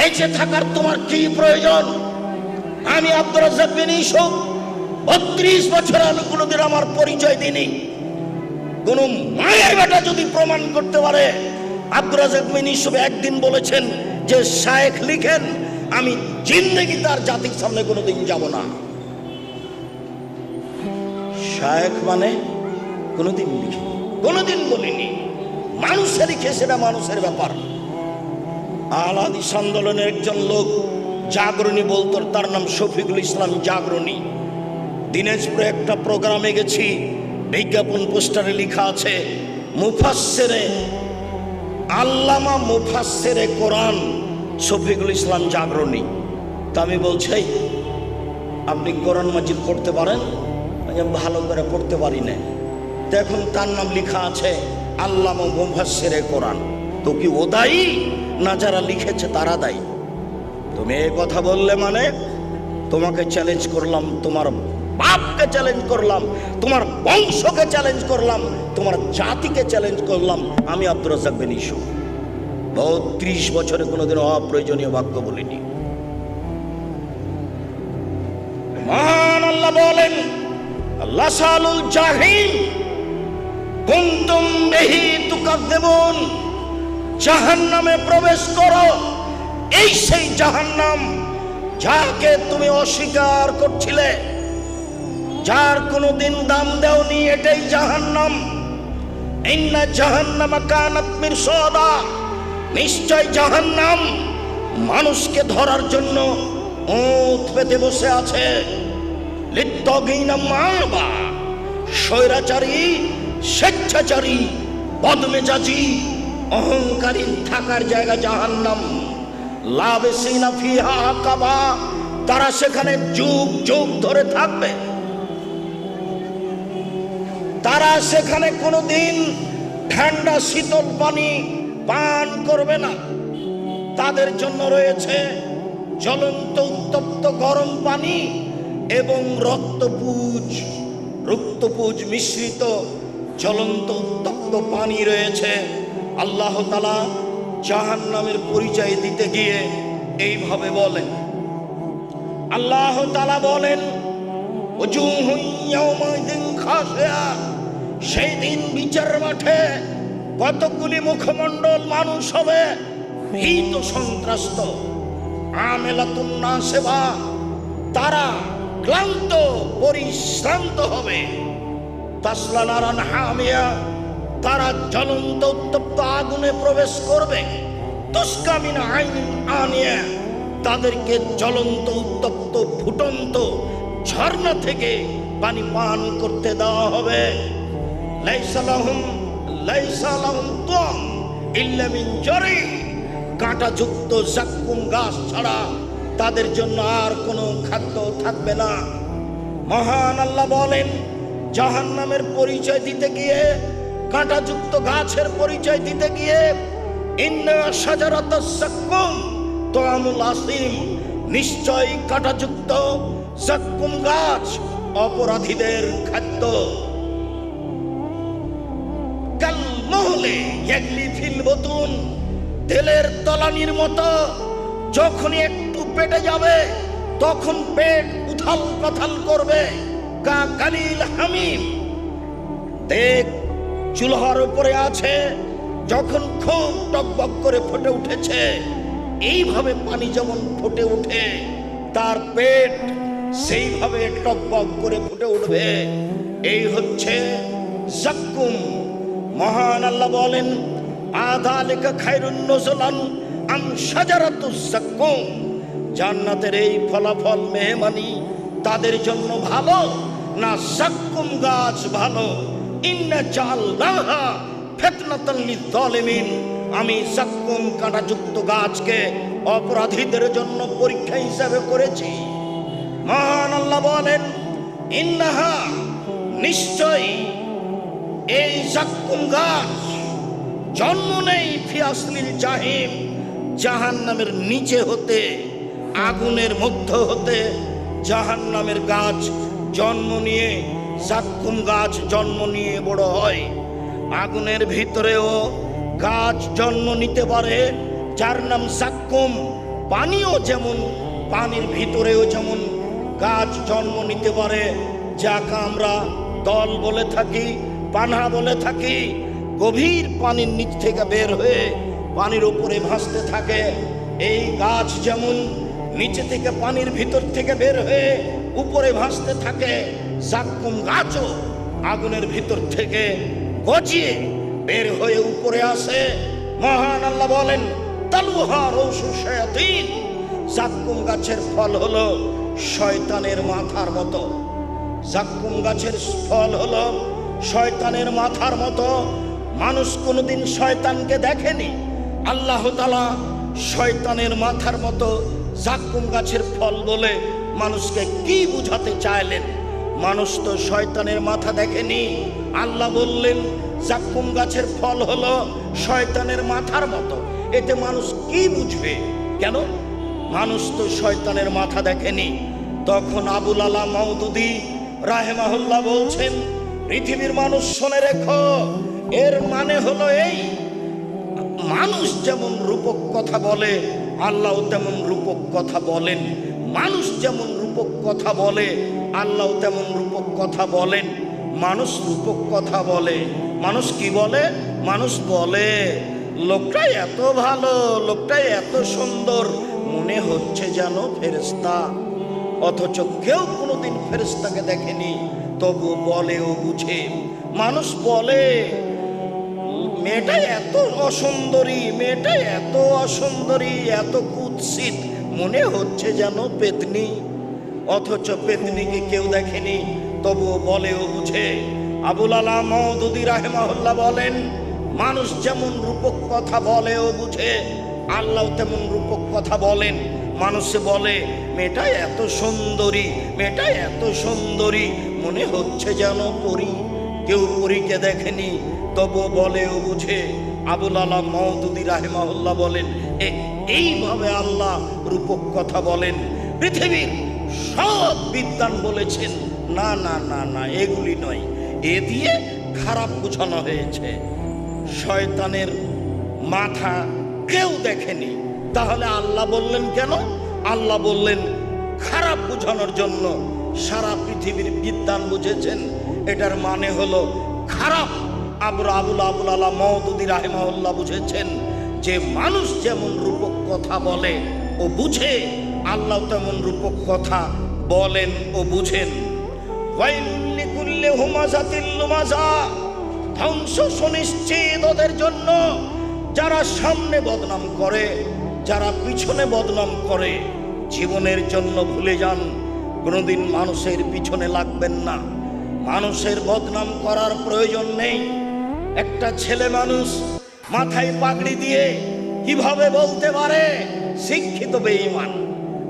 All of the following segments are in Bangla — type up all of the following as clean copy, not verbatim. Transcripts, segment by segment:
বেঁচে থাকার তোমার কি প্রয়োজন? আমি আব্দুর রাজ্জাক বিন ইউসুফ 32 বছর আমি কোনোদিন আমার পরিচয় দিইনি। কোন মায়ের বেটা যদি প্রমাণ করতে পারে আব্দুর রাজ্জাক বিন ইউসুফ একদিন বলেছেন যে শায়েখ লিখেন, আমি জিন্দেগি তার জাতির সামনে কোনোদিন যাব না। শায়েখ মানে কোনোদিন লিখি, কোনোদিন বলিনি। মানুষের লিখে, সেটা মানুষের ব্যাপার। আহলে হাদিস আন্দোলনের একজন লোক জাগরণী বলতো, তার নাম শফিকুল ইসলাম জাগরণী। দিনাজপুরে একটা প্রোগ্রামে গেছি, বিজ্ঞাপন পোস্টারে লেখা আছে মুফাসসিরে আল্লামা মুফাসসিরে কোরআন শফিকুল ইসলাম জাগরণী। তা আমি বলছি, আপনি কোরআন মাজিদ পড়তে পারেন? ভালো করে পড়তে পারি না। তো এখন তার নাম লেখা আছে আল্লামা মুফাসসিরে কোরআন। তো কি ও দায়ী না যারা লিখেছে তারা দায়ী? তুমি এই কথা বললে মানে তোমাকে চ্যালেঞ্জ করলাম, তোমার বাপকে চ্যালেঞ্জ করলাম, তোমার বংশকে চ্যালেঞ্জ করলাম, তোমার জাতিকে চ্যালেঞ্জ করলাম। আমি আব্দুর রাজ্জাক বিন ইউসুফ 32 বছরে কোনোদিন অপ্রয়োজনীয় বাক্য বলিনি। মহান আল্লাহ বলেন, লাসালুল জাহিম কুনতুম বিহি তুকাযযিবুন, জাহান্নামে প্রবেশ করো। এই সেই জাহান্নাম যাকে তুমি অস্বীকার করছিলে, যার কোনোদিন দাম দেওনি, এটাই জাহান্নাম। ইন্না জাহান্নামা কানাত মিরসাদা, নিশ্চয় জাহান্নাম মানুষকে ধরার জন্য ওঁত পেতে বসে আছে। লিত্তাগিনা মাবা, স্বৈরাচারী, স্বেচ্ছাচারী, বদমেজাজি, অহংকারী থাকার জায়গা জাহান্নাম। লাবিসিনা ফিহা আকাবা, তারা সেখানে যুগ যুগ ধরে থাকবে। তারা সেখানে কোনোদিন ঠান্ডা শীতল পানি পান করবে না। তাদের জন্য রয়েছে জ্বলন্ত উত্তপ্ত গরম পানি এবং রক্তপুজ মিশ্রিত জ্বলন্ত উত্তপ্ত পানি রয়েছে। আল্লাহ তাআলা জাহান্নামের পরিচয় দিতে গিয়ে এইভাবে বলেন, আল্লাহ তাআলা বলেন, ওজুহুন ইয়াওমাইযিন খাশিয়া, সেই দিন বিচার মাঠে কতগুলি মুখমণ্ডল মানুষ হবে ভীত সন্ত্রস্ত। আমেলাতুন নাসিবা, তারা ক্লান্ত পরিশ্রান্ত হবে। তাসলা নারান হামিয়া, তারা জ্বলন্ত উত্তপ্ত আগুনে প্রবেশ করবে। তুসকা মিন আইনিন আনিয়া, তাদেরকে জ্বলন্ত উত্তপ্ত ফুটন্ত ঝর্ণা থেকে পানি পান করতে দেওয়া হবে। লাইসা লাহুম তুম ইল্লা মিন জারি, কাঁটাযুক্ত জাক্কুম গাছ ছাড়া তাদের জন্য আর কোনো খাদ্য থাকবে না। মহান আল্লাহ বলেন, জাহান্নামের পরিচয় দিতে গিয়ে, কাঁটাযুক্ত গাছের পরিচয় দিতে গিয়ে, ইন্না শাজারাতাস জাক্কুম তুআমুল আসিম, নিশ্চয় কাঁটাযুক্ত জাক্কুম গাছ অপরাধীদের খাদ্য। কাল মুহলে ইয়াগলি ফিল বুতুন, তেলের তলানির মতো যখন একটু পেটে যাবে তখন পেট উথাল পাথাল করবে। কা গালিল হামিম, দেখ চুলার উপরে আছে, যখন খুব টকবক করে ফুটে উঠেছে, এইভাবে পানি যেমন ফুটে উঠে তার পেট সেইভাবে টকবক করে ফুটে উঠবে। এই হচ্ছে জাক্কুম। মহান আল্লাহ বলেন, আযালিকা খায়রুন নুজুলান আম শাজারাতুজ জাক্কুম, জান্নাতের এই ফলাফল মেহমানি তাদের জন্য ভালো না জাক্কুম গাছ ভালো? ইন্না জাআলনাহা ফিতনাতাল লিয-যালিমিন, আমি জাক্কুম কাঁটাযুক্ত গাছকে অপরাধীদের জন্য পরীক্ষা হিসাবে করেছি। মহান আল্লাহ বলেন, ইন্নাহা, নিশ্চয় এই জাক্কুম গাছ জন্ম নেই ফি আসলিল জাহিম, জাহান্নামের নিচে হতে, আগুনের মধ্য হতে জাহান্নামের গাছ জন্ম নিয়ে, জাক্কুম গাছ জন্ম নিয়ে বড় হয়। আগুনের ভিতরেও গাছ জন্ম নিতে পারে যার নাম জাক্কুম, পানিও যেমন, পানির ভিতরেও যেমন গাছ জন্ম নিতে পারে, যাকে আমরা দল বলে থাকি, পানা বলে থাকি, গভীর পানির নিচ থেকে বের হয়ে পানির উপরে ভাসতে থাকে। এই গাছ যেমন নিচে থেকে পানির ভিতর থেকে বের হয়ে উপরে ভাসতে থাকে, জাক্কুম গাছও আগুনের ভিতর থেকে গজিয়ে বের হয়ে উপরে আসে। মহান আল্লাহ বলেন, তালুহা রৌসু শায়াতিন, জাক্কুম গাছের ফল হলো শয়তানের মাথার মতো। জাক্কুম গাছের ফল হলো শয়তানের মাথার মতো। মানুষ কোনোদিন শয়তানকে দেখেনি, আল্লাহ তাআলা শয়তানের মাথার মতো জাক্কুম গাছের ফল বলে মানুষকে কি বুঝাতে চাইলেন? মানুষ তো শয়তানের মাথা দেখেনি, আল্লাহ বললেন জাক্কুম গাছের ফল হলো শয়তানের মাথার মতো। এতে মানুষ কি বুঝবে? কেন? মানুষ তো শয়তানের মাথা দেখেনি। তখন আবুল আলা মওদুদী রাহিমাহুল্লাহ বলছেন, পৃথিবীর মানুষ শুনে রেখো, এর মানে হলো এই, মানুষ যেমন রূপক কথা বলে আল্লাহ তেমন রূপক কথা বলেন। মানুষ যেমন রূপক কথা বলে আল্লাহ তেমন রূপক কথা বলেন। মানুষ রূপক কথা বলে, মানুষ কি বলে? মানুষ বলে লোকটা এত ভালো, লোকটা এত সুন্দর, মনে হচ্ছে যেন ফেরেশতা। অথচ কেউ কোনোদিন ফেরেশতাকে দেখেনি, তবু বলে ও বুঝে। মানুষ বলে মেয়েটা এত অসুন্দরী, মেয়েটা এত অসুন্দরী, এত কুৎসিত, মনে হচ্ছে যেন পেতনি। অথচ পেতনিকে কেউ দেখেনি, তবুও বলে ও বুঝে। আবুল আলা মওদুদী রাহিমাহুল্লাহ বলেন, মানুষ যেমন রূপক কথা বলে ও বুঝে, আল্লাহ তেমন রূপক কথা বলেন। মানুষে বলে মেয়েটা এত সুন্দরী, মেয়েটা এত সুন্দরী, মনে হচ্ছে যেন পরী। কেউ পরীকে দেখেনি, তবু বলে ও বুঝে। আবুল আলা মওদুদী রাহিমাহুল্লাহ বলেন, এইভাবে আল্লাহ রূপক কথা বলেন। পৃথিবীর সব বিদ্বান বলেছেন না না না না, এগুলি নয়, এ দিয়ে খারাপ বোঝানো হয়েছে। শয়তানের মাথা কেউ দেখেনি, তাহলে আল্লাহ বললেন কেন? আল্লাহ বললেন খারাপ বোঝানোর জন্য। সারা পৃথিবীর বিদ্বান বুঝেছেন এটার মানে হলো খারাপ। আবুল আলা মওদুদী রাহিমাহুল্লাহ বুঝেছেন যে মানুষ যেমন রূপক কথা বলে ও বুঝে, আল্লাহ তেমন রূপক কথা বলেন ও বুঝেন। ওয়াইলুল লিকুল্লি হুমাযাতিল লুমাযা, ধ্বংস সুনিশ্চিত ওদের জন্য যারা সামনে বদনাম করে, যারা পিছনে বদনাম করে। জীবনের জন্য ভুলে যান, কোনোদিন মানুষের পিছনে লাগবেন না, মানুষের বদনাম করার প্রয়োজন নেই। একটা ছেলে মানুষ মাথায় পাগড়ি দিয়ে কিভাবে বলতে পারে শিক্ষিত বেঈমান?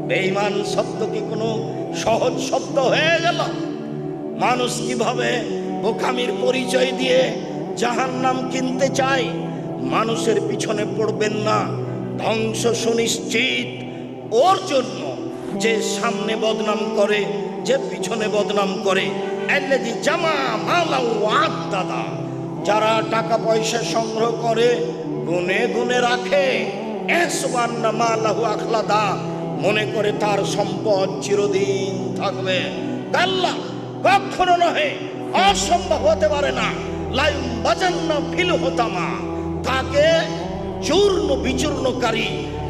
বেঈমান শব্দ কি কোনো সহজ শব্দ হয়ে গেল? মানুষ কিভাবে বোকামির পরিচয় দিয়ে জাহান্নাম কিনতে চায়? মানুষের পিছনে পড়বেন না, ধ্বংস সুনিশ্চিত ওর জন্য যে সামনে বদনাম করে, যে পিছনে বদনাম করে। আল্লাযী জামা মালা ওয়া আদ্দাদা, যারা টাকা পয়সা সংগ্রহ করে গুনে গুনে রাখে, ইহসাবান্না মালাহু আখলাদা, মনে করে তার সম্পদ চিরদিন থাকবে। আল্লাহ কখনো নহে, অসম্ভব হতে পারে না। লায়ুম বাজান্না ফিল হোতামা, তাকে চূর্ণ বিচূর্ণকারী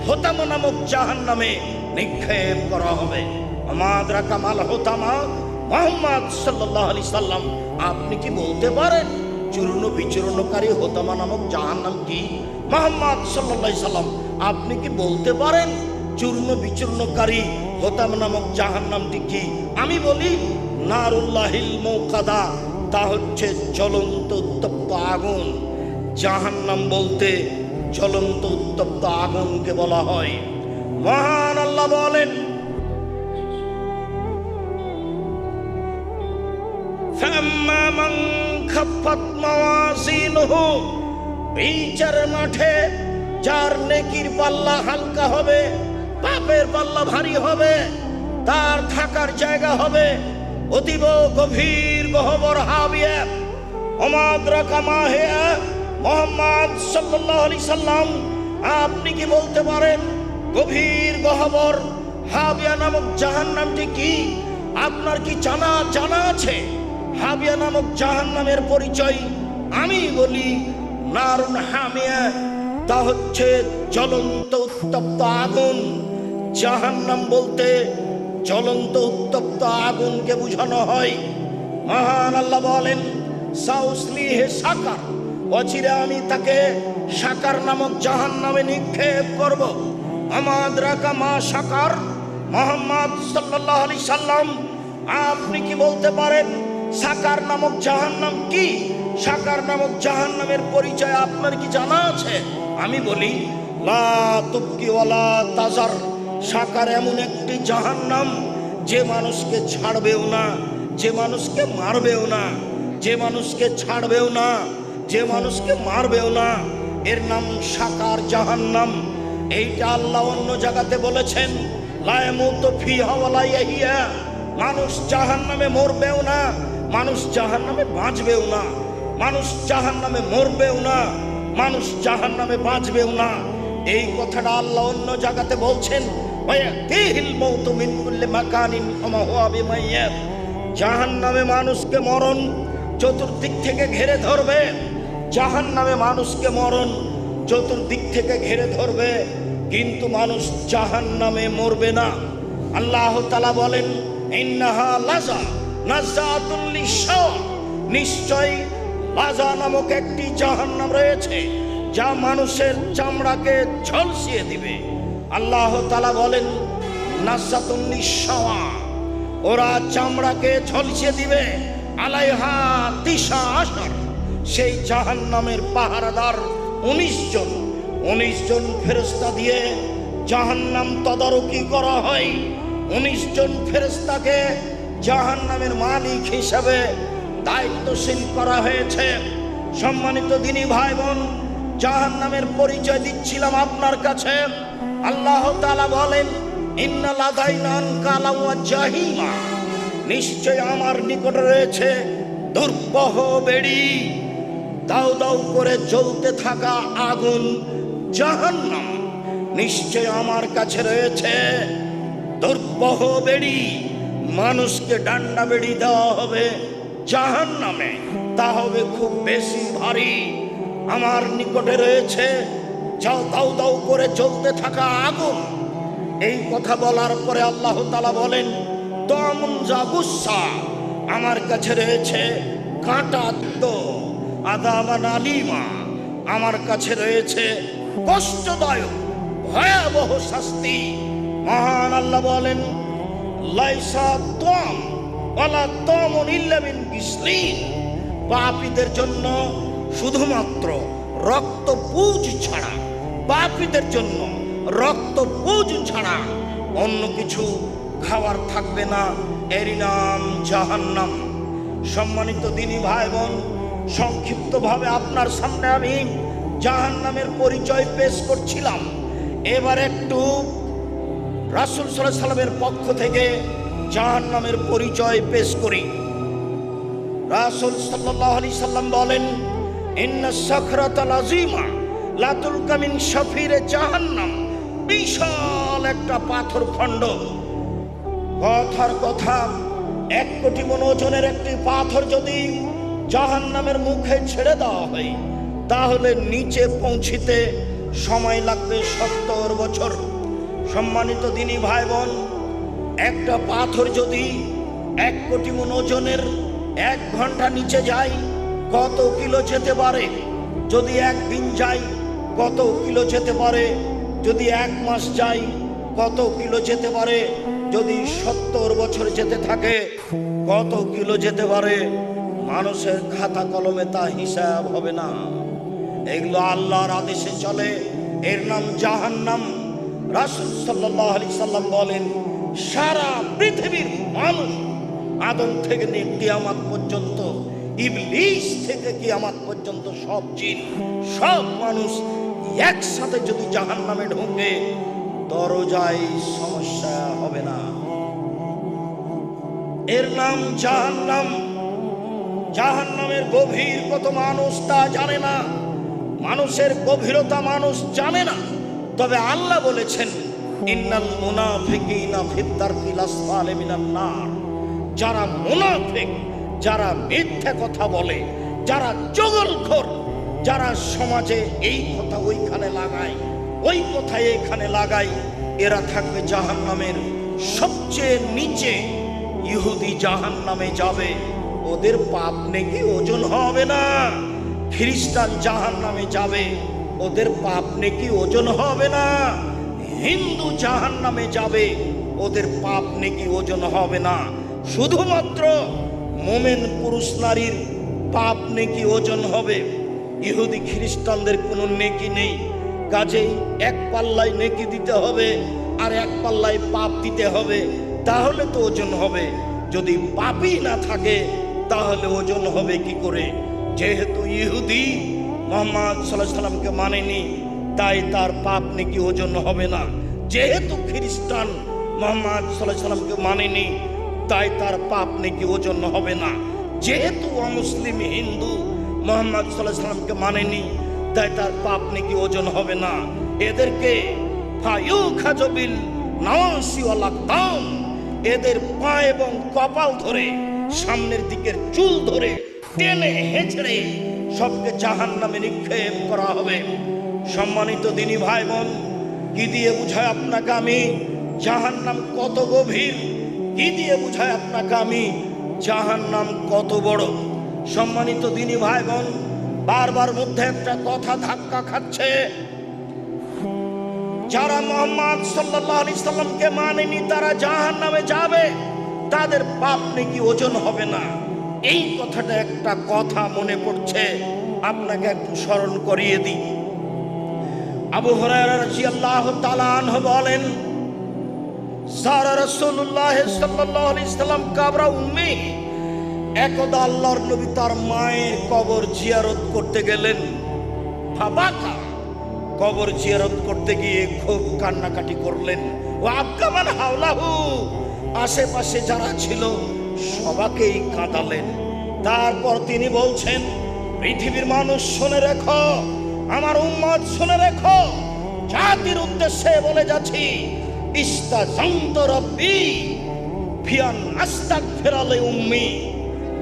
হোতামা নামক জাহান্নামে নিক্ষেপ করা হবে। আমাদরা কামাল হোতামা, মুহাম্মদ সাল্লাল্লাহু আলাইহি সাল্লাম, আপনি কি বলতে পারেন চূর্ণ বিচূর্ণকারী হোতামা নামক জাহান্নাম কি? মুহাম্মদ সাল্লাল্লাহু আলাইহি সাল্লাম, আপনি কি বলতে পারেন চূর্ণ বিচূর্ণকারী হোতামা নামক জাহান্নামটি কি? আমি বলি নারুল্লাহিল মুকাদা, তা হচ্ছে জ্বলন্ত উত্তপ্ত আগুন। জাহান্নাম বলতে জ্বলন্ত উত্তপ্ত আগুনকে বলা হয়। মহান আল্লাহ বলেন, ফাম্মা মান খাফফাত মাওয়াজিনুহু, বিচার মাঠে যার নেকির পাল্লা হালকা হবে, পাপের পাল্লা ভারী হবে, তার থাকার জায়গা হবে অতীব গভীর গহ্বর হাবিয়া। আমাদরাকা মা হিয়া, মুহাম্মদ সাল্লাল্লাহু আলাইহি সাল্লাম, আপনি কি বলতে পারেন গভীর গহ্বর হাবিয়া নামক জাহান্নামটি কি আপনার কি জানা আছে? হাবিয়া নামক জাহান্নামের পরিচয় আমি বলি, নারুন হামিয়া, তা হচ্ছে জ্বলন্ত উত্তপ্ত আগুন। জাহান্নাম বলতে জ্বলন্ত উত্তপ্ত আগুনকে বোঝানো হয়। মহান আল্লাহ বলেন, সাউসলিহে সাকার, অচিরে আমি তাকে সাকার নামক জাহান্নামে নিক্ষেপ করব। আমাদ্রাকা মা সাকার, মুহাম্মদ সাল্লাল্লাহু আলাইহি সাল্লাম, আপনি কি বলতে পারেন সাকার নামক জাহান্নাম কি? সাকার নামক জাহান্নামের পরিচয় আপনার কি জানা আছে? আমি বলি, লা তুবকি ওয়ালা তাজার। সাকার এমন একটি জাহান্নাম যে মানুষকে ছাড়বেও না, যে মানুষকে মারবেও না, যে মানুষকে ছাড়বেও না, যে মানুষকে মারবেও না। এর নাম সাকার জাহান্নাম। এইটা আল্লাহ অন্য জায়গাতে বলেছেন, লা ইয়ামুতু ফিহা ওয়ালা ইয়াহইয়া। মানুষ জাহান্নামে মরবেও না, মানুষ জাহান্নামে বাঁচবেও না, মানুষ জাহান্নামে মরবেও না, মানুষ জাহান্নামে বাঁচবেও না। এই কথাটা আল্লাহ অন্য জায়গাতে বলছেন, ওয়ায়াতিহিল মাউতু মিন কুল্লি মাকানিন ওয়া হুয়া বিমাইয়াত। জাহান্নামে মানুষকে মরণ চতুর্দিক থেকে ঘিরে ধরবে। জাহান্নামে মানুষকে মরণ চতুর্দিক থেকে ঘিরে ধরবে, কিন্তু মানুষ জাহান্নামে মরবে না। আল্লাহ তাআলা বলেন, ইন্নাহা লাযা নাযাতুল লিশাওয়া। নিশ্চয় লাযা নামক একটি জাহান্নাম রয়েছে যা মানুষের চামড়াকে ঝলসিয়ে দিবে। আল্লাহ তাআলা বলেন, নাযাতুল লিশাওয়া, ওরা চামড়াকে ঝলসিয়ে দিবে। আলাইহা তিসা আশার, সেই জাহান্নামের পাহারাদার 19 জন। 19 জন ফেরেশতা দিয়ে জাহান্নাম তদারকি করা হয়। 19 জন ফেরেশতাকে জাহান্নামের মালিক হিসাবে দায়িত্বশীল করা হয়েছে। সম্মানিত দিনী ভাই বোন, জাহান্নামের পরিচয় দিচ্ছিলাম আপনার কাছে। আল্লাহ তাআলা বলেন, ইন্না লাদাইনা আনকালা ওয়া জাহিমা। নিশ্চয় আমার নিকটে রয়েছে দুর্বহ বেড়ি, দাউ দাউ করে জ্বলতে থাকা আগুন জাহান্নাম। নিশ্চয় আমার কাছে রয়েছে দুর্বহ বেড়ি, মানুষকে ডান্ডা বেড়ি দেওয়া হবে জাহান্নামে, তা হবে খুব বেশি ভারী। আমার নিকটে রয়েছে দাউ দাউ করে জ্বলতে থাকা আগুন। এই কথা বলার পরে আল্লাহ তাআলা বলেন, তামুন জাগুসা, আমার কাছে রয়েছে কাঁটাযুক্ত আযাবান আলীমা, আমার কাছে রয়েছে কষ্টদায়ক ভয়াবহ শাস্তি। মহান আল্লাহ বলেন, লাইসা তাম ওয়ালা তামুন ইল্লা মিন গিসলিন। পাপীদের জন্য শুধুমাত্র রক্তপুঁজ ছাড়া, পাপীদের জন্য রক্তপুঁজ ছাড়া অন্য কিছু খাবার থাকবে না। এরই নাম জাহান্নাম। সম্মানিত দিনী ভাই বোন, সংক্ষিপ্তভাবে আপনার সামনে আমি জাহান্নামের পরিচয় পেশ করছিলাম। এবার একটু রাসূল সাল্লাল্লাহু আলাইহি সাল্লামের পক্ষ থেকে জাহান্নামের পরিচয় পেশ করি। রাসূল সাল্লাল্লাহু আলাইহি সাল্লাম বলেন, ইন্না সাখরাতাল আযীমা লা তুলকা মিন শাফিরে জাহান্নাম। বিশাল একটা পাথর খণ্ড, কথার কথা 1 কোটি মণ ওজনের একটি পাথর যদি জাহান্নামের মুখে ছেড়ে দেওয়া হয়, তাহলে নিচে পৌঁছিতে সময় লাগবে 70 বছর। সম্মানিত দিনী ভাই বোন, একটা পাথর যদি 1 কোটি মণ ওজনের 1 ঘন্টা নিচে যায়, কত কিলো যেতে পারে? যদি 1 দিন যায়, কত কিলো যেতে পারে? যদি 1 মাস যায়, কত কিলো যেতে পারে? যদি 70 বছর যেতে থাকে, কত কিলো যেতে পারে? মানুষের খাতা কলমে তা হিসাব হবে না। এগুলো আল্লাহর আদেশে চলে, এর নাম জাহান্নাম। রাসূল সাল্লাল্লাহু আলাইহি সাল্লাম বলেন, সারা পৃথিবীর মানুষ, আদম থেকে নিয়ে কিয়ামত পর্যন্ত, ইবলিস থেকে কিয়ামত পর্যন্ত সব জিন, সব মানুষ একসাথে যদি জাহান্নামে ঢোকে, দরজায় সমস্যা হবে না। এর নাম জাহান্নাম। জাহান্নামের গভীর কত মানুষ তা জানে না, মানুষের গভীরতা মানুষ জানে না। তবে আল্লাহ বলেছেন, ইন্নাল মুনাফিকিনা ফিদ দারকিল আসফালি মিনান নার। যারা মুনাফিক, যারা মিথ্যা কথা বলে, যারা চগলখোর, যারা সমাজে এই কথা ওইখানে লাগায়, ওই কথা এইখানে লাগায়, এরা থাকবে জাহান্নামের সবচেয়ে নিচে। ইহুদি জাহান্নামে যাবে, ওদের পাপ নেকি ওজন হবে না। খ্রিস্টান জাহান্নামে যাবে, ওদের পাপ নেকি ওজন হবে না। হিন্দু জাহান্নামে যাবে, ওদের পাপ নেকি ওজন হবে না। শুধুমাত্র মোমেন পুরুষ নারীর পাপ নেকি ওজন হবে। ইহুদি খ্রিস্টানদের কোনো নেকি নেই। কাজেই এক পাল্লায় নেকি দিতে হবে আর এক পাল্লায় পাপ দিতে হবে, তাহলে তো ওজন হবে। যদি পাপই না থাকে তাহলে ওজন হবে কি করে? যেহেতু ইহুদি মুহাম্মদ সাল্লাল্লাহু আলাইহি সাল্লামকে মানেনি, তাই তার পাপ নেকি ওজন হবে না। যেহেতু খ্রিস্টান মুহাম্মদ সাল্লাল্লাহু আলাইহি সাল্লামকে মানেনি, তাই তার পাপ নেকি ওজন হবে না। যেহেতু অমুসলিম হিন্দু মুহাম্মদ সাল্লাল্লাহু আলাইহি সাল্লামকে মানেনি, তাই তার পাপ নেকি ওজন হবে না। এদেরকে ফায়ুখাজবিল নাওয়াসি ওয়াল আকদাম, এদের পা এবং কপাল ধরে, সামনের দিকের চুল ধরে টেনে হেঁচড়ে সবকে জাহান্নামে নিক্ষেপ করা হবে। সম্মানিত দিনী ভাই বোন, কি দিয়ে বুঝায় আপনাকে আমি জাহান্নাম কত গভীর? কি দিয়ে বুঝায় আপনাকে আমি জাহান্নাম কত বড়? সম্মানিত দিনী ভাই বোন, বারবার মধ্যে একটা কথা ধাক্কা খাচ্ছে। যারা মুহাম্মদ সাল্লাল্লাহু আলাইহি সাল্লামকে মানেনি তারা জাহান্নামে যাবে, তাদের পাপ নাকি ওজন হবে না। এই কথাটা একটা কথা মনে পড়ছে, আপনাকে একটু স্মরণ করিয়ে দিই। আবু হুরায়রা রাদিয়াল্লাহু তাআলা আনহু বলেন, সারা রাসূলুল্লাহ সাল্লাল্লাহু আলাইহি সাল্লাম কবর উম্মি, একদা আল্লাহর নবী তার মায়ের কবর জিয়ারত করতে গেলেন। ফাবাকা, কবর জিয়ারত করতে গিয়ে খুব কান্নাকাটি করলেন। ও আবকামান হাওলাহু, আশেপাশে যারা ছিল সবাইকেই কাঁদালেন। তারপর তিনি বলছেন, পৃথিবীর মানুষ শুনে রেখো, আমার উম্মত শুনে রেখো, জাতির উদ্দেশ্যে বলে যাচ্ছি, ইস্তাজান্ত রব্বি ফিয়ান আস্তাগফিরা লি উম্মি,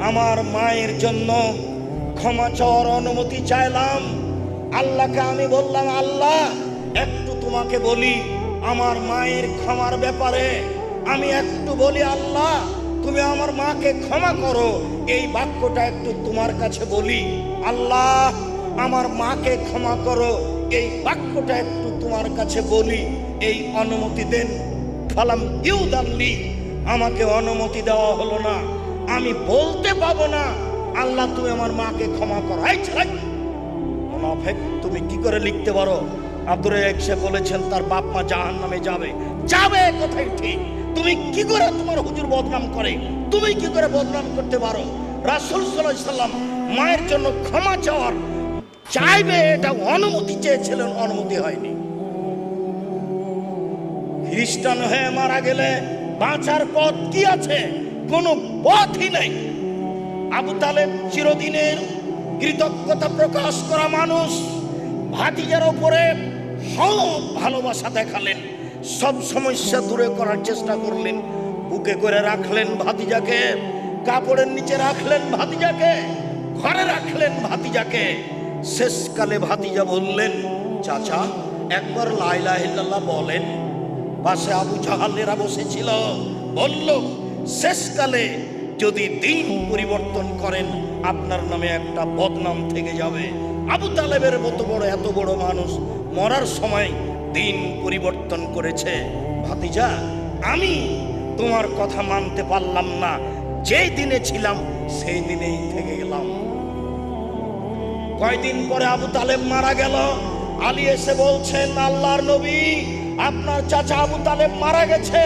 আমার মায়ের জন্য ক্ষমা চাওয়ার অনুমতি চাইলাম। আল্লাহকে আমি বললাম, আল্লাহ একটু তোমাকে বলি আমার মায়ের ক্ষমার ব্যাপারে, আমি একটু বলি আল্লাহ তুমি আমার মাকে ক্ষমা করো, এই বাক্যটা একটু তোমার কাছে বলি। আল্লাহ আমার মাকে ক্ষমা করো, এই বাক্যটা একটু তোমার কাছে বলি, এই অনুমতি দেন। ফালাম ইউদাল্লি, আমাকে অনুমতি দেওয়া হলো না। আমি বলতে পাবো না আল্লাহ তুমি আমার মাকে ক্ষমা করো। মুনাফিক, তুমি কি করে লিখতে পারো? আব্দুর রাজ্জাক সে বলেছেন তার বাপ মা জাহান্নামে যাবে। যাবে কোথায় ঠিক? তুমি কি করে তোমার হুজুর বদনাম করে? তুমি কি করে বদনাম করতে পারো? রাসূল সাল্লাল্লাহু আলাইহি সাল্লাম মায়ের জন্য ক্ষমা চাওয়ার চাইবে, এটা অনুমতি চেয়েছিলেন, অনুমতি হয়নি। খ্রিস্টান হয়ে মারা গেলে বাঁচার পথ কি আছে? কোনো পথই নেই। আবু তালেব চিরদিনের কৃতজ্ঞতা প্রকাশ করা মানুষ, ভাতিজার উপরে সব ভালোবাসা দেখালেন, সব সমস্যা দূরে করার চেষ্টা করলেন, বুকে করে রাখলেন ভাতিজাকে, কাপড়ের নিচে রাখলেন ভাতিজাকে, ঘরে রাখলেন ভাতিজাকে। শেষকালে ভাতিজা বললেন, চাচা একবার লা ইলাহা ইল্লাল্লাহ বলেন। পাশে আবু জাহালেরা বসেছিল, বলল শেষকালে যদি দিন পরিবর্তন করেন আপনার নামে একটা বদনাম থেকে যাবে। আবু তালেবের মতো বড় এত বড় মানুষ মরার সময় দিন পরিবর্তন করেছে। ভাতিজা আমি তোমার কথা মানতে পারলাম না, যেই দিনে ছিলাম সেই দিনেই থেকে গেলাম। কয়দিন পরে আবু তালেব মারা গেল। আলী এসে বলছেন, আল্লাহর নবী আপনার চাচা আবু তালেব মারা গেছে।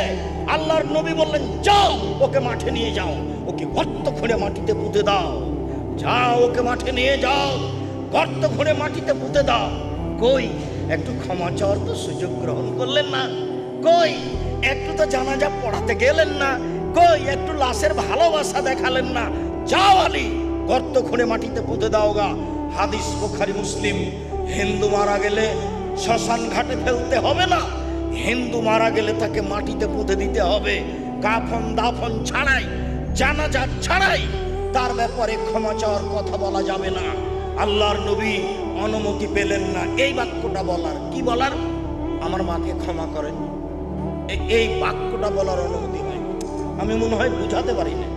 আল্লাহর নবী বললেন, যাও ওকে মাঠে নিয়ে যাও, ওকে গর্ত খুঁড়ে মাটিতে পুঁতে দাও। যাও ওকে মাঠে নিয়ে যাও, গর্ত খুঁড়ে মাটিতে পুঁতে দাও। কই একটু ক্ষমা চাওয়ার তো সুযোগ গ্রহণ করলেন না? কই একটু তো জানাজা পড়াতে গেলেন না? কই একটু লাশের ভালোবাসা দেখালেন না? যাও আলী গর্ত খুঁড়ে মাটিতে পুঁতে দাও গা। হাদিস বুখারী মুসলিম। হিন্দু মারা গেলে শ্মশান ঘাটে ফেলতে হবে না, হিন্দু মারা গেলে তাকে মাটিতে পুঁতে দিতে হবে, কাফন দাফন ছাড়াই, জানাজা ছাড়াই তার ব্যাপারে ক্ষমা চাওয়ার কথা বলা যাবে না। আল্লাহর নবী অনুমতি পেলেন না এই বাক্যটা বলার। কি বলার? আমার মাকে ক্ষমা করেন, এই বাক্যটা বলার অনুমতি হয়। আমি মনে হয় বুঝাতে পারি না।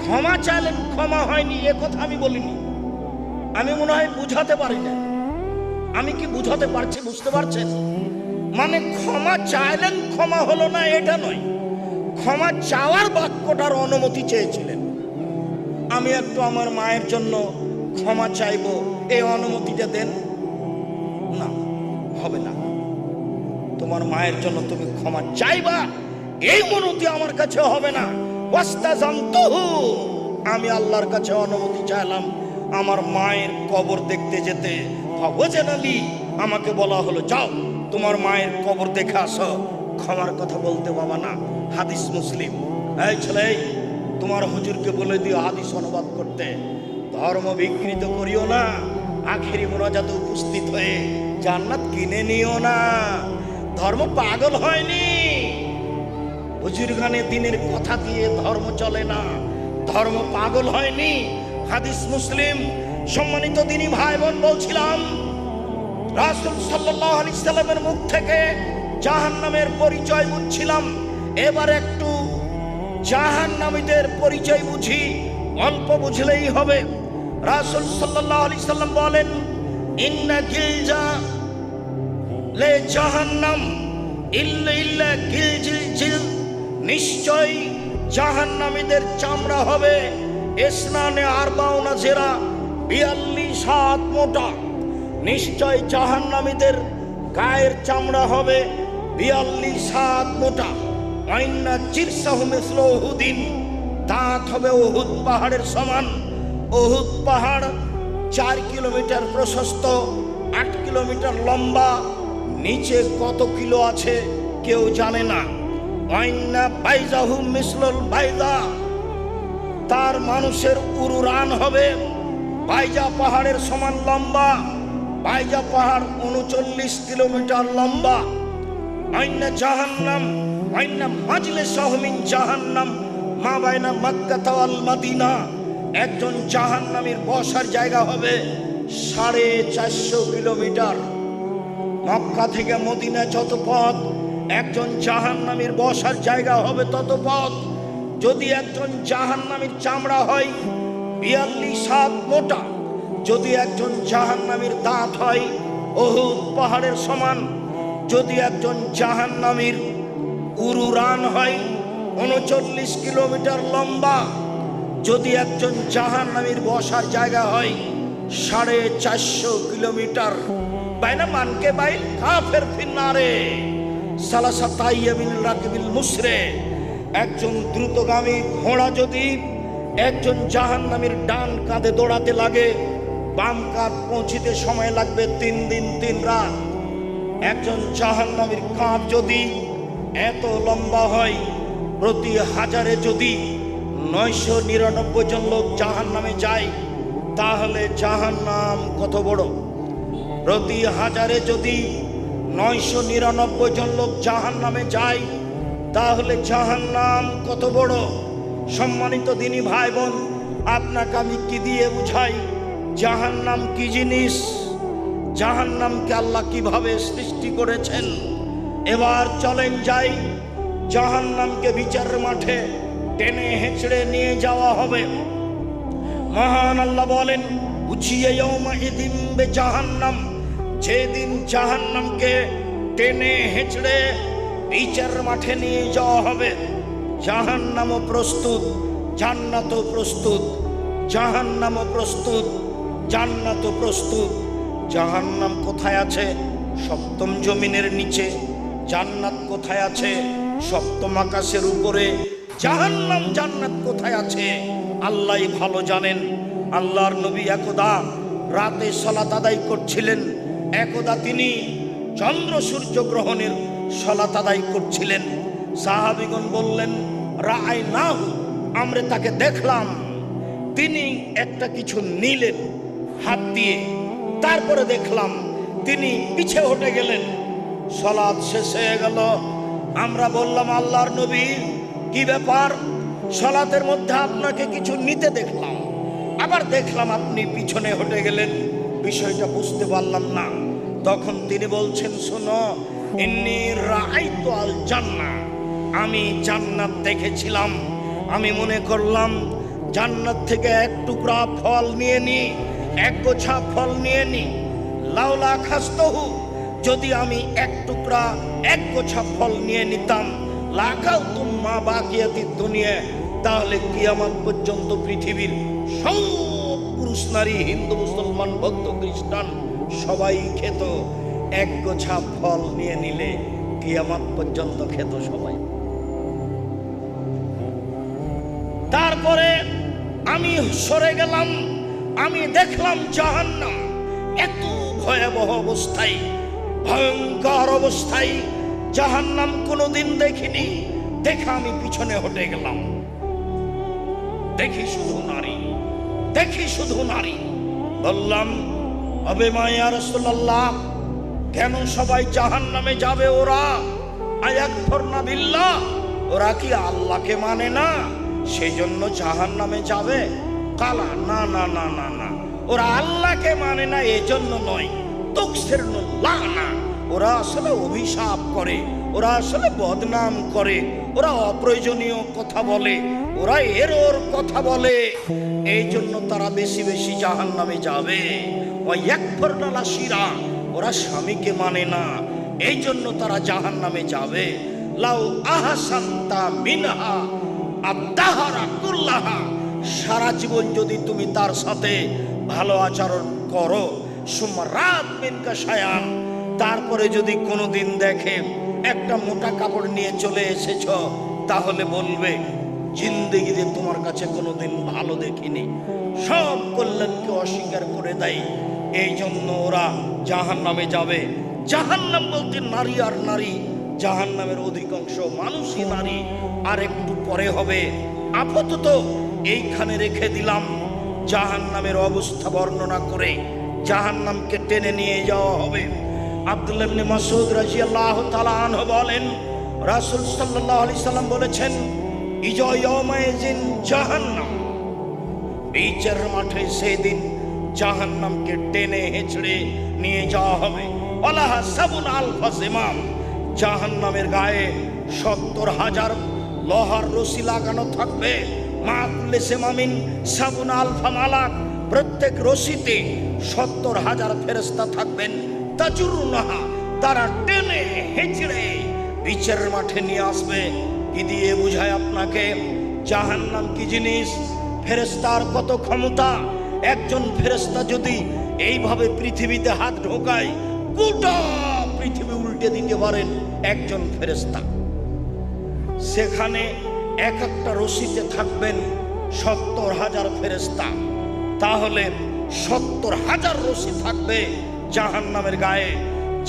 ক্ষমা চাইলেন, ক্ষমা হয়নি এ কথা আমি বলিনি। আমি মনে হয় বুঝাতে পারি না। আমি কি বুঝাতে পারছি? বুঝতে পারছেন? মানে ক্ষমা চাইলেন, ক্ষমা হলো না এটা নয়, ক্ষমা চাওয়ার বাক্যটার অনুমতি চেয়েছিলেন। আমি একটু আমার মায়ের জন্য ক্ষমা চাইবো, এই অনুমতিটা দেন না, হবে না। তোমার মায়ের জন্য তুমি ক্ষমা চাইবা এই অনুমতি আমার কাছে হবে না। ওয়াস্তাযানতুহু, আমি আল্লাহর কাছে অনুমতি চাইলাম আমার মায়ের কবর দেখতে যেতে। ফাওয়াজানালি, আমাকে বলা হলো যাও তোমার মায়ের কবর দেখে আসো, ক্ষমার কথা বলতে বাবা না। হাদিস মুসলিম। এই ছেলে, তোমার হুজুরকে বলে দিও হাদিস অনুবাদ করতে। ধর্ম বিকৃত করিও না, আখেরি মোনাজাতে উপস্থিত হয়ে জান্নাত কিনে নিও না। ধর্ম পাগল হয়নি। হুজুর গানে দিনের কথা দিয়ে ধর্ম চলে না, ধর্ম পাগল হয়নি। হাদিস মুসলিম। সম্মানিত দিনী ভাই বোন, বলছিলাম রাসূল সাল্লাল্লাহু আলাইহি সাল্লামের মুখ থেকে জাহান্নামের পরিচয় বুঝছিলাম। এবার একটু জাহান্নামীদের পরিচয় বুঝি, অল্প বুঝলেই হবে। রাসূল সাল্লাল্লাহু আলাইহি সাল্লাম বলেন, ইন্না গিলজা লে জাহান্নাম ইল্লা গিলজিল, নিশ্চয় জাহান্নামীদের চামড়া হবে ইসনানে আরবাউনা জেরা, 42 হাত মোটা। নিশ্চয় জাহান্নামীদের গায়ের চামড়া হবে 42 হাত মোটা। আইন্না চিরসাহু মিসলু উহুদিন, দাঁত হবে উহুদ পাহাড়ের সমান। উহুদ পাহাড় 4 কিলোমিটার প্রশস্ত, 8 কিলোমিটার লম্বা। নিচে কত কিলো আছে কেউ জানে না। আইন্না বাইজাহু মিসলুল বাইদা, তার মানুষের উরুরান হবে বাইজা পাহাড়ের সমান লম্বা। বাইজা পাহাড় 39 কিলোমিটার লম্বা। আইন্না জাহান্নাম আইন্না মাজলিসাহু মিন জাহান্নাম মা বাইনা মক্কা ওয়াল মদিনা, একজন জাহান্নামীর বসার জায়গা হবে 450 কিলোমিটার। মক্কা থেকে মদিনা যত পথ, একজন জাহান্নামীর বসার জায়গা হবে তত পথ। যদি একজন জাহান্নামীর চামড়া হয় 42 হাত মোটা, যদি একজন জাহান্নামীর দাঁত হয় উহুদ পাহাড়ের সমান, যদি একজন জাহান্নামীর উরুরান হয় 39 কিলোমিটার লম্বা, যদি একজন জাহান্নামীর বসার জায়গা হয় 450 কিলোমিটার। বাইনা মানকে বাইল কাফের ফিন্নারে সালাসাতা ইয়ামিন রাকিবিল মুসরে, একজন দ্রুতগামী ঘোড়া যদি একজন জাহান্নামীর ডান কাঁধে দৌড়াতে লাগে, বাম কাঁধ পৌঁছিতে সময় লাগবে 3 দিন 3 রাত। একজন জাহান্নামীর কাঁধ যদি এত লম্বা হয়, প্রতি হাজারে যদি 999 জন লোক জাহান্নামে যায়, তাহলে জাহান্নাম কত বড়? প্রতি হাজারে যদি 999 জন লোক জাহান্নামে যায়, তাহলে জাহান্নাম কত বড়? সম্মানিত দিনী ভাই বোন, আপনাকে আমি কি দিয়ে বুঝাই জাহান্নাম কি জিনিস, জাহান্নামকে আল্লাহ কিভাবে সৃষ্টি করেছেন। এবার চলেন যাই, জাহান্নামকে বিচারের মাঠে টেনে হেঁচড়ে নিয়ে যাওয়া হবে। মহান আল্লাহ বলেন, উচিয়ে ইয়াউমাইদিন বিজাহান্নাম, যেদিন জাহান্নামকে টেনে হেঁচড়ে বিচারের মাঠে নিয়ে যাওয়া হবে। জাহান্নামও প্রস্তুত, জান্নাতও প্রস্তুত। জাহান্নামও প্রস্তুত, জান্নাতও প্রস্তুত। জাহান্নাম কোথায় আছে? সপ্তম জমিনের নিচে। জান্নাত কোথায় আছে? সপ্তম আকাশের উপরে। জাহান্নাম জান্নাত কোথায় আছে আল্লাহই ভালো জানেন। আল্লাহর নবী একদা রাতে সালাত আদায় করছিলেন, একদা তিনি চন্দ্র সূর্য গ্রহণের সালাত আদায় করছিলেন। সাহাবীগণ বললেন, রাআইনাহু, আমরা তাকে দেখলাম। তিনি একটা কিছু নিলেন হাত দিয়ে, তারপরে দেখলাম তিনি পিছে হটে গেলেন। সালাত শেষ হয়ে গেল। আমরা বললাম, আল্লাহর নবী কি ব্যাপার, সালাতের মধ্যে আপনাকে কিছু নিতে দেখলাম, আবার দেখলাম আপনি পিছনে হটে গেলেন, বিষয়টা বুঝতে পারলাম না। তখন তিনি বলছেন, শোনো, ইন্নী রাআইতু আল জান্নাহ, আমি জান্নাত দেখেছিলাম। আমি মনে করলাম জান্নাত থেকে এক টুকরা ফল নিয়ে নি, এক গোছা ফল নিয়ে নি। লাউলা খাস্তহু, যদি আমি এক টুকরা এক গোছা ফল নিয়ে নিতাম, লাখাও তুম্মা বাকিয়াতি দুনিয়া, তাহলে কিয়ামত পর্যন্ত পৃথিবীর সব পুরুষ নারী, হিন্দু মুসলমান বৌদ্ধ খ্রিস্টান সবাই খেত। এক গোছা ফল নিয়ে নিলে কিয়ামত পর্যন্ত খেত সবাই। তারপরে আমি সরে গেলাম, আমি দেখলাম জাহান্নাম এত ভয়াবহ অবস্থায়, ভয়ঙ্কর অবস্থায় জাহান্নাম কোনোদিন দেখিনি। দেখে আমি পিছনে হটে গেলাম, দেখি শুধু নারী, দেখি শুধু নারী। বললাম, আবে মায়া রাসূলুল্লাহ, কেন সবাই জাহান্নামে যাবে? ওরা আয়াকফুরনা বিল্লাহ, ওরা কি আল্লাহকে মানে না, সেই জন্য জাহান্নামে যাবে? কালা, না না না না না, ওরা আল্লাহকে মানে না এই জন্য নয়, তুকসিরুল্লাহ না, ওরা আসলে অভিশাপ করে, ওরা আসলে বদনাম করে, ওরা অপ্রয়োজনীয় কথা বলে, ওরা এরর কথা বলে, এই জন্য তারা বেশি বেশি জাহান্নামে যাবে। ওয়ায়াকফুরনাল আশিরা, ওরা স্বামীকে মানে না, এই জন্য তারা জাহান্নামে যাবে। লাউ আহসানতা মিনহা আদাহারা কুল্লাহা, সারা জীবন যদি তুমি তার সাথে ভালো আচরণ করো, সুমারাত মিনকা শায়ান, তারপরে যদি কোনোদিন দেখে একটা মোটা কাপড় নিয়ে চলে এসেছ, তাহলে বলবে জিন্দেগিতে তোমার কাছে কোনোদিন ভালো দেখিনি, সব কল্যাণকে অস্বীকার করে দেয়, এই জন্য ওরা জাহান্নামে যাবে। জাহান্নাম বলতে নারী আর নারী, জাহান্নামের অধিকাংশ মানুষই নারী। আর একটু পরে হবে, আপাতত এইখানে রেখে দিলাম জাহান্নামের অবস্থা বর্ণনা করে জাহান্নামকে টেনে নিয়ে যাওয়া হবে। আব্দুল্লাহ ইবনে মাসউদ রাদিয়াল্লাহু তাআলা আনহু বলেন, রাসূল সাল্লাল্লাহু আলাইহি সাল্লাম বলেছেন, ইজা ইয়াউমাইজিন জাহান্নাম, বিচার মাঠে সেদিন জাহান্নামকে টেনে হেঁচড়ে নিয়ে যাওয়া হবে। ওয়ালাহা সাবুন আলফা জিমাম, জাহান্নামের গায়ে ৭০,০০০ লোহার রশি লাগানো থাকবে। মা কুল্লি সিমামিন সাবুন আলফা মালাক, প্রত্যেক রশিতে ৭০,০০০ ফেরেশতা থাকবেন। তাজুরুনাহা, তারা টেনে হেঁচড়ে বিচারের মাঠে নিয়ে আসবে। কি দিয়ে বুঝায় আপনাকে জাহান্নাম কি জিনিস, ফেরেশতার কত ক্ষমতা। একজন ফেরেশতা যদি এইভাবে পৃথিবীতে হাত ঢোকায়, গোটা পৃথিবী উল্টে দিতে পারেন একজন ফেরেশতা। সেখানে এক একটা রশিতে থাকবেন ৭০,০০০ ফেরেশতা, তাহলে ৭০,০০০ রশি থাকবে জাহান্নামের গায়ে।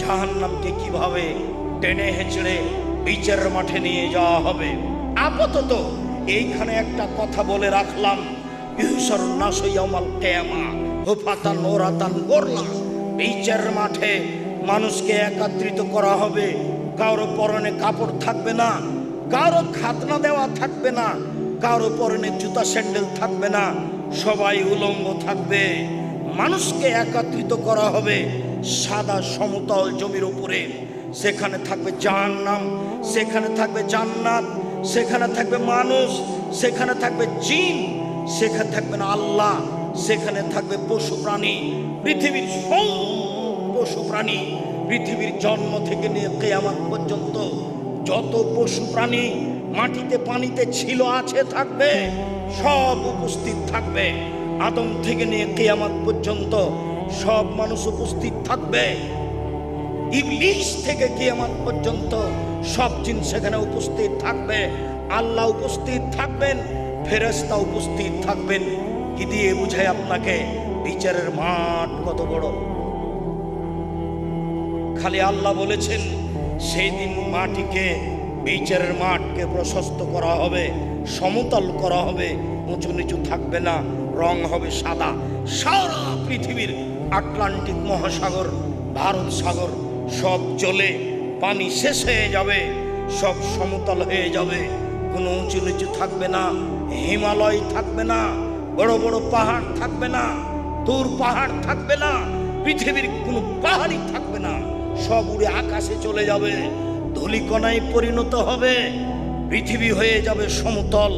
জাহান্নামকে কিভাবে টেনে হেঁচড়ে বিচারের মাঠে নিয়ে যাওয়া হবে। আপাতত এইখানে একটা কথা বলে রাখলাম, ইহশারুন নাসু ইয়াউমাল কিয়ামা হুফাতান ওরাতান গোরলা, বিচারের মাঠে মানুষকে একত্রিত করা হবে। কারো পরনে কাপড় থাকবে না, কারো খাতনা দেওয়া থাকবে না, কারো পরনে জুতা স্যান্ডেল থাকবে না, সবাই উলঙ্গ থাকবে। মানুষকে একত্রিত করা হবে সাদা সমতল জমির উপরে। সেখানে থাকবে জাহান্নাম, সেখানে থাকবে জান্নাত, সেখানে থাকবে মানুষ, সেখানে থাকবে জিন, সেখানে থাকবে না আল্লাহ, সেখানে থাকবে পশু প্রাণী। পৃথিবীর সব পশু প্রাণী, পৃথিবীর জন্ম থেকে নিয়ে কিয়ামত পর্যন্ত যত পশু প্রাণী মাটিতে পানিতে ছিল আছে থাকবে, সব উপস্থিত থাকবে। আদম থেকে নিয়ে কিয়ামত পর্যন্ত সব মানুষ উপস্থিত থাকবে। ইবলিস থেকে কিয়ামত পর্যন্ত সব জিন সেখানে উপস্থিত থাকবে। আল্লাহ উপস্থিত থাকবেন, ফেরেশতা উপস্থিত থাকবেন। কি দিয়ে বুঝায় আপনাকে বিচারের মাঠ কত বড়। খালি আল্লাহ বলেছেন সেই দিন মাটিকে, বিচারের মাঠকে প্রশস্ত করা হবে, সমতল করা হবে, উঁচু নিচু থাকবে না, রং হবে সাদা। সারা পৃথিবীর আটলান্টিক মহাসাগর, ভারত সাগর সব জলে পানি শেষ হয়ে যাবে, সব সমতল হয়ে যাবে, কোনো উঁচু নিচু থাকবে না, হিমালয় থাকবে না, বড় বড় পাহাড় থাকবে না, দূর পাহাড় থাকবে না, পৃথিবীর কোনো পাহাড়ই থাকবে না, সব উড়ে আকাশে চলে যাবে, ধূলিকণায় পরিণত হবে, পৃথিবী হয়ে যাবে সমতল।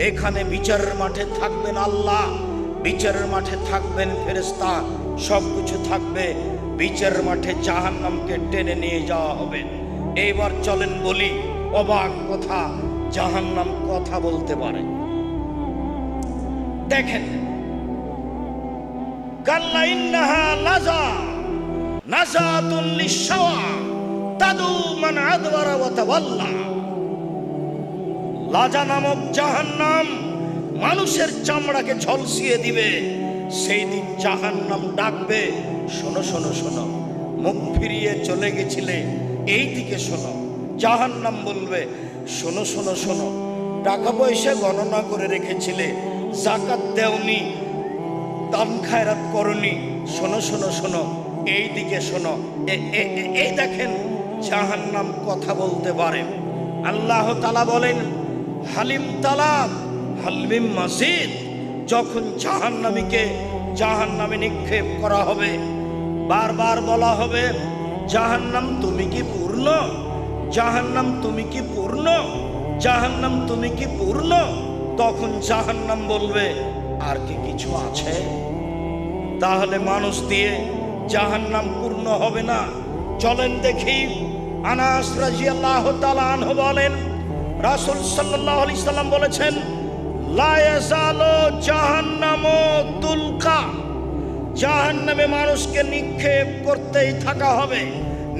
এখানে বিচারের মাঠে থাকবেন আল্লাহ, বিচারের মাঠে থাকবেন ফেরেশতা, সব কিছু থাকবে। বিচারের মাঠে জাহান্নামকে টেনে নিয়ে যাওয়া হবে। এইবার চলেন বলি অবাক কথা, জাহান্নাম কথা বলতে পারে। দেখেন, কাল্লা ইন্নাহা লাযা নাযাতুন লিশ-শাওয়া তাদু মান আদবারা ওয়া তাওয়াল্লা। লাজা নামক জাহান্নাম মানুষের চামড়াকে ঝলসিয়ে দিবে। সেই দিন জাহান্নাম ডাকবে, শোনো শোনো শোনো, মুখ ফিরিয়ে চলে গেছিলে, এই দিকে শোনো। জাহান্নাম বলবে, শোনো শোনো শোনো, টাকা পয়সা গণনা করে রেখেছিলে, যাকাত দেওনি, দান খায়রাত করনি, শোনো শোনো শোনো, এই দিকে শোনো। এই দেখেন, জাহান্নাম কথা বলতে পারে। আল্লাহ তাআলা বলেন, হালিম তালাব হালমিম মাজিদ। যখন জাহান্নামে নিক্ষেপ করা হবে, বারবার বলা হবে, জাহান্নাম তুমি কি পূর্ণ, জাহান্নাম তুমি কি পূর্ণ, জাহান্নাম তুমি কি পূর্ণ। তখন জাহান্নাম বলবে, আর কি কিছু আছে? তাহলে মানুষ দিয়ে জাহান্নাম পূর্ণ হবে না। চলেন দেখি, আনাস রাদিয়াল্লাহু তাআলা আনহু বলেন, রাসূল সাল্লাল্লাহু আলাইহি সাল্লাম বলেছেন, লা ইয়াজালু জাহান্নামু তুলকা। জাহান্নামে মানুষকে নিক্ষেপ করতেই থাকা হবে,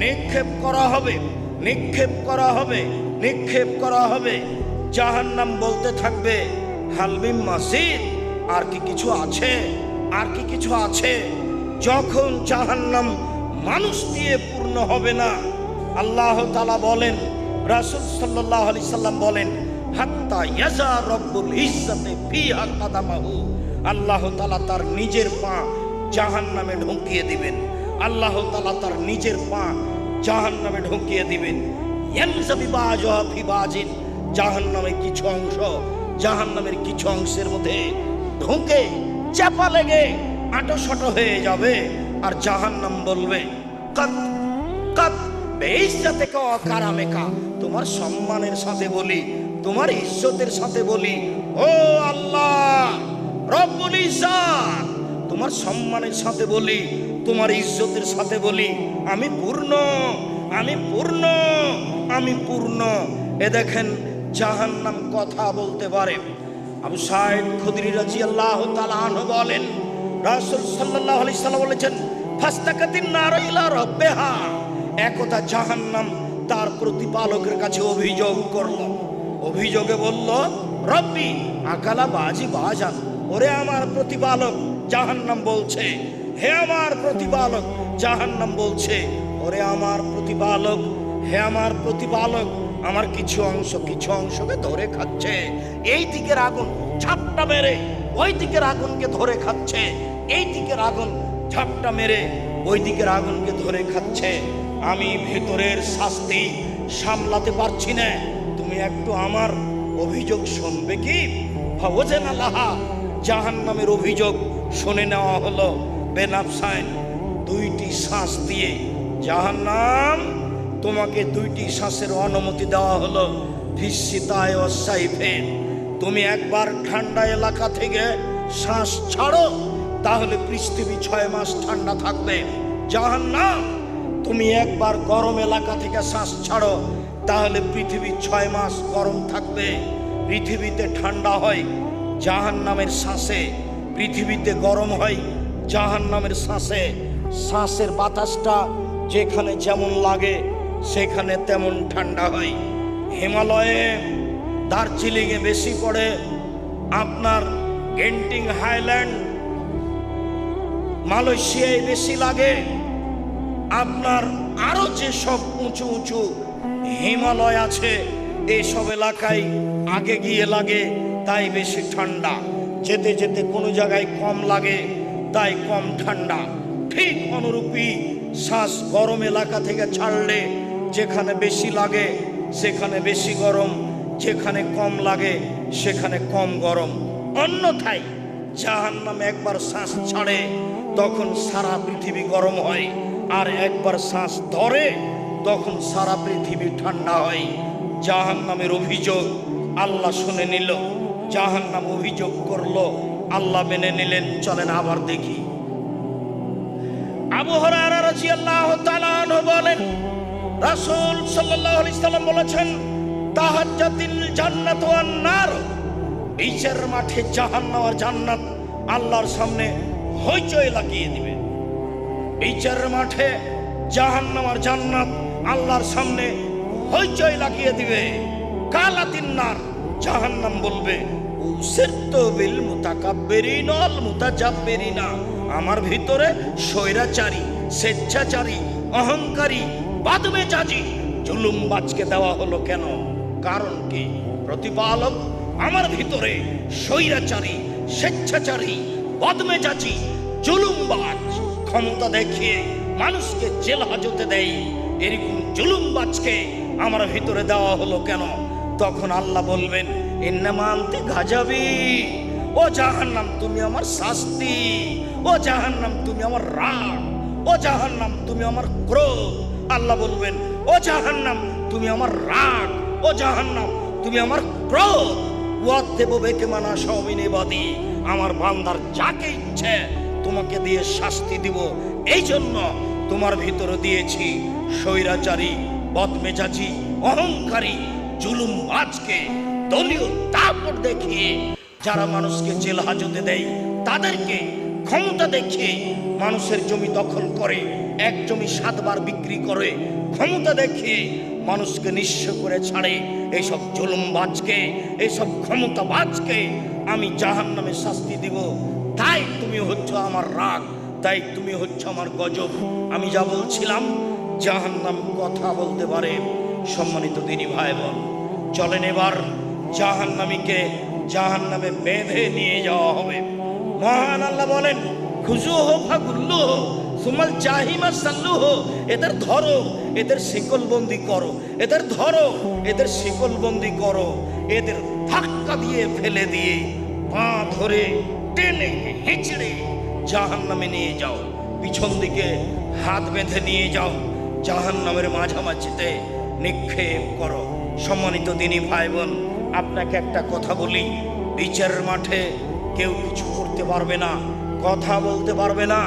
নিক্ষেপ করা হবে, নিক্ষেপ করা হবে, নিক্ষেপ করা হবে। জাহান্নাম বলতে থাকবে, হালমিম মাজিদ, আর কি কিছু আছে, আর কি কিছু আছে। যখন জাহান্নাম মানুষ দিয়ে পূর্ণ হবে না, আল্লাহ তাআলা বলেন, রাসূল সাল্লাল্লাহু আলাইহি সাল্লাম বলেন, হাত্তা ইয়াজা রব্বুল ইজ্জাতি ফিহা কাদামাহু। আল্লাহ তাআলা তার নিজের পা জাহান্নামে ঢুকিয়ে দিবেন। আল্লাহ তাআলা তার নিজের পা জাহান্নামে ঢুকিয়ে দিবেন। ইয়ানজাবি বাজুহা ফি বাজিন। জাহান্নামের কিছু অংশ জাহান্নামের কিছু অংশের মধ্যে ঢুকে চাপা লেগে আঁটো হয়ে যাবে। আর জাহান্নাম বলবে, কাত কাত বেইজ্জতিকা ওয়া কারামিকা। তোমার সম্মানের সাথে বলি, তোমার ইজ্জতের সাথে বলি, ও আল্লাহ রব্বুল ইজ্জাত, তোমার সম্মানের সাথে বলি, তোমার ইজ্জতের সাথে বলি, আমি পূর্ণ, আমি পূর্ণ, আমি পূর্ণ। এ দেখেন, জাহান্নাম কথা বলতে পারে। আবু সাঈদ খুদরি রাদিয়াল্লাহু তাআলা আনহু বলেন, রাসূল সাল্লাল্লাহু আলাইহি সাল্লাম বলেছেন, ফাস্তাকাতিন নার ইলা রাব্বিহা। একদা জাহান্নাম তার প্রতিপালকের কাছে অভিযোগ করলো। অভিযোগে বলল, রব্বি আকালা বাজি বাজান। ওরে আমার প্রতিপালক, জাহান্নাম বলছে, হে আমার প্রতিপালক, জাহান্নাম বলছে, ওরে আমার প্রতিপালক, হে আমার প্রতিপালক, আমার কিছু অংশকে ধরে খাচ্ছে। এই দিকের আগুন ঝাপটা মেরে ওই দিকের আগুনকে ধরে খাচ্ছে, এই দিকের আগুন ঝাপটা মেরে ওই দিকের আগুনকে ধরে খাচ্ছে। আমি ভেতরের শাস্তি সামলাতে পারছি না, তুমি একটু আমার অভিযোগ শুনবে কি? ফাওয়াজানা লাহা। জাহান্নামের অভিযোগ শুনে নেওয়া হলো বেনাফসাইন। দুইটি শ্বাস দিয়ে, জাহান্নাম তোমাকে দুইটি শ্বাসের অনুমতি দেওয়া হলো, ফিসশিতায় ওয়াস সাইফে। তুমি একবার ঠান্ডা এলাকা থেকে শ্বাস ছাড়ো, তাহলে পৃথিবী 6 মাস ঠান্ডা থাকবে। জাহান্নাম তুমি একবার গরম এলাকা থেকে শ্বাস ছাড়ো, তাহলে পৃথিবী 6 মাস গরম থাকবে। পৃথিবীতে ঠান্ডা হয় জাহান্নামের শ্বাসে, পৃথিবীতে গরম হয় জাহান্নামের শ্বাসে। শ্বাসের বাতাসটা যেখানে যেমন লাগে সেখানে তেমন ঠান্ডা হয়। হিমালয়ে, দার্জিলিংয়ে বেশি পড়ে, আপনার গেন্টিং হাইল্যান্ড, মালয়েশিয়ায় বেশি লাগে। আপনার আরো যেসব উঁচু উঁচু হিমালয় আছে, এইসব এলাকায় আগে গিয়ে লাগে, তাই বেশি ঠান্ডা। যেতে যেতে কোনো জায়গায় কম লাগে, তাই কম ঠান্ডা। ঠিক অনুরূপী শ্বাস গরম এলাকা থেকে ছাড়লে যেখানে বেশি লাগে সেখানে বেশি গরম, যেখানে কম লাগে সেখানে কম গরম। অন্যথায় জাহান্নামে একবার শ্বাস ছাড়ে তখন সারা পৃথিবী গরম হয়, আর একবার শ্বাস ধরে তখন সারা পৃথিবী ঠান্ডা হয়। জাহান্নামের অভিযোগ আল্লাহ শুনে নিল, জাহান্নাম অভিযোগ করলো, আল্লাহ মেনে নিলেন। চলেন আবার দেখি। আবু হুরায়রা রাদিয়াল্লাহু তাআলা আনহু বলেন, রাসূল সাল্লাল্লাহু আলাইহি সাল্লাম বলেছেন, তাহাজ্জাতিল জান্নাতু ওয়ান নার, বিচারের মাঠে জাহান্নাম আর জান্নাত আল্লাহর সামনে হইচই লাগিয়ে দিবে। বিচারের মাঠে জাহান্নাম আর জান্নাত আল্লাহর সামনে হইচই লাগিয়ে দিবে। কালাতিন নার, জাহান্নাম বলবে, উসিরতু বিল মুতাকাব্বিরিন ওয়াল মুতাজাব্বিরিনা, আমার ভিতরে স্বৈরাচারী, স্বেচ্ছাচারী, অহংকারী, বাদমেজাজি, জুলুমবাজকে দেওয়া হলো কেন? কারণ কি? প্রতিপালক আমার ভিতরে স্বৈরাচারী, স্বেচ্ছাচারী, বদমেজাজি, জুলুমবাজ ক্ষমতা দেখিয়ে মানুষকে জেল হাজতে দেয়, এরকম জুলুমবাজকে আমার ভিতরে দেওয়া হলো কেন? তখন আল্লাহ বলবেন, ইন্নামা আনতি গাজাবি, ও জাহান্নাম তুমি আমার শাস্তি, ও জাহান্নাম তুমি আমার রাগ, ও জাহান্নাম তুমি আমার ক্রোধ। আল্লাহ বলবেন, ও জাহান্নাম তুমি আমার রাগ, ও জাহান্নাম তুমি আমার ক্রোধ। ওয়াদেব বেকে মানা সমিনে বাদী, আমার বান্দার যাকে ইচ্ছে তোমাকে দিয়ে শাস্তি দিব। এই জন্য তোমার ভিতরে দিয়েছি স্বৈরাচারী, বদমেজাজি, অহংকারী, জুলুমবাজকে। দলীয় দাপট দেখিয়ে যারা মানুষকে জেল হাজতে দেয়, তাদেরকে ক্ষমতা দেখিয়ে মানুষের জমি দখল করে, এক জমি 7 বার বিক্রি করে, ক্ষমতা দেখিয়ে মানুষকে নিঃস্ব করে ছাড়ে, এইসব জুলুমবাজকে, এইসব ক্ষমতাবাজকে আমি জাহান্নামে শাস্তি দিব। তাই তুমি হচ্ছ আমার রাগ, তাই তুমি হচ্ছ আমার গজব। আমি যা বলছিলাম, জাহান্নাম কথা বলতে পারে। সম্মানিত দিনী ভাই বোন, চলেন এবার জাহান্নামীকে জাহান্নামে বেঁধে নিয়ে যাওয়া হবে। মহান আল্লাহ বলেন, খুজুহু ফাগুল্লুহু সুমাল জাহিমা সাল্লুহু, এদের ধরো, এদের শিকলবন্দি করো, এদের ধরো, এদের শিকলবন্দি করো, এদের ধাক্কা দিয়ে ফেলে দিয়ে পা ধরে টেনে হিঁচড়ে জাহান্নামে নিয়ে যাও। পিছন দিকে হাত বেঁধে নিয়ে যাও, জাহান্নামের মাঝামাঝিতে নিক্ষেপ করো। সম্মানিত দিনী ভাই বোন, আপনাকে একটা কথা বলি, বিচারের মাঠে কেউ কিছু করতে পারবে না, কথা বলতে পারবে না।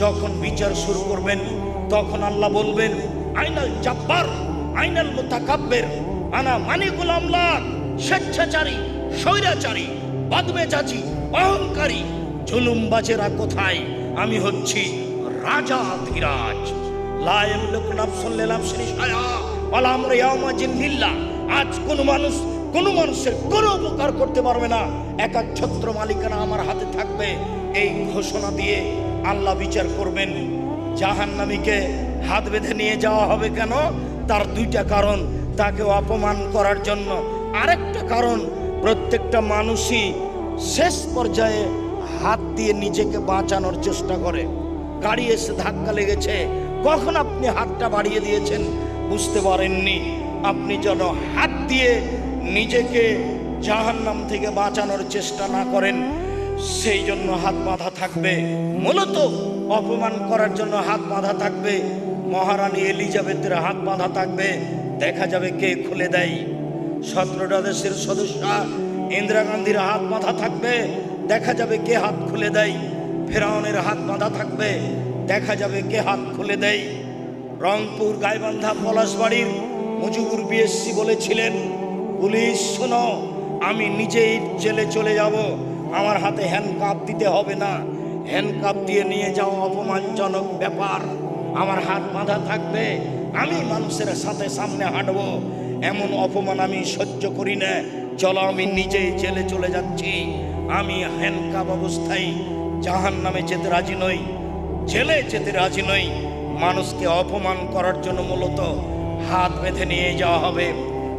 যখন বিচার শুরু করবেন তখন আল্লাহ বলবেন, আইনাল জাব্বার, আইনাল মুতাকাব্বির, আনা মানিকুল আমলাক, স্বেচ্ছাচারী, স্বৈরাচারী, বদমেজাজি, অহংকারী, জুলুমবাজেরা কোথায়? আমি হচ্ছি রাজা ধীরাজ। লা ইয়ামলিকু নাফসুন লিনাফসিন শাইআ ওয়ালা আমরু ইয়াওমাইযিন লিল্লাহ। আজ কোনো মানুষ কোনো মানুষের কোনো উপকার করতে পারবে না, একাচ্ছত্র মালিকানা আমার হাতে থাকবে। এই ঘোষণা দিয়ে আল্লাহ বিচার করবেন। জাহান্নামীকে হাত বেঁধে নিয়ে যাওয়া হবে কেন? তার 2টা কারণ, তাকে অপমান করার জন্য, আরেকটা কারণ, প্রত্যেকটা মানুষই শেষ পর্যায়ে হাত দিয়ে নিজেকে বাঁচানোর চেষ্টা করে। গাড়ি এসে ধাক্কা লেগেছে, কখন আপনি হাতটা বাড়িয়ে দিয়েছেন বুঝতে পারেননি। আপনি যেন হাত দিয়ে নিজেকে জাহান্নাম থেকে বাঁচানোর চেষ্টা না করেন, সেই জন্য হাত বাঁধা থাকবে। মূলত অপমান করার জন্য হাত বাঁধা থাকবে। মহারানী এলিজাবেথের হাত বাঁধা থাকবে, দেখা যাবে কে খুলে দেয়। 17টা দেশের সদস্য ইন্দিরা গান্ধীর হাত বাঁধা থাকবে, দেখা যাবে কে হাত খুলে দেয়। ফেরাউনের হাত বাঁধা থাকবে, দেখা যাবে কে হাত খুলে দেয়। রংপুর গাইবান্ধা পলাশবাড়ির মুজিবুর বিএসসি বলেছিলেন, পুলিশ শোনো, আমি নিজেই জেলে চলে যাব, আমার হাতে হ্যান্ডকাপ দিতে হবে না। হ্যান্ডকাপ দিয়ে নিয়ে যাওয়া অপমানজনক ব্যাপার, আমার হাত বাঁধা থাকবে, আমি মানুষের সাথে সামনে হাঁটবো, এমন অপমান আমি সহ্য করি না। চলো, আমি নিজেই জেলে চলে যাচ্ছি। আমি হ্যান্ডকাপ অবস্থায় জাহান্নামে যেতে রাজি নই, জেলে যেতে রাজি নই। মানুষকে অপমান করার জন্য মূলত হাত বেঁধে নিয়ে যাওয়া হবে,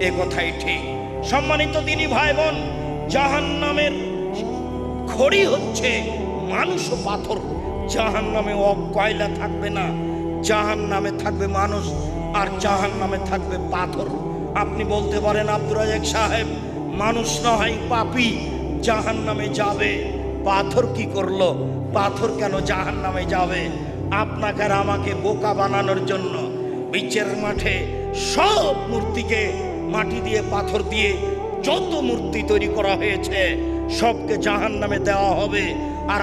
এ কথাই ঠিক। সম্মানিত দিনী ভাই বোন, জাহান্নামের খড়ি হচ্ছে মানুষ ও পাথর। জাহান্নামে কয়লা থাকবে না, জাহান্নামে থাকবে মানুষ আর জাহান্নামে থাকবে পাথর। আপনি বলতে পারেন আব্দুর রাজ্জাক সাহেব, মানুষ না হয় পাপী, জাহান্নামে যাবে, পাথর কি করলো? পাথর কেন জাহান্নামে যাবে? আপনাকে আর আমাকে বোকা বানানোর জন্য বিচারের মাঠে সব মূর্তিকে মাটি দিয়ে পাথর দিয়ে যত মূর্তি তৈরি করা হয়েছে সবকে জাহান্নামে দেওয়া হবে। আর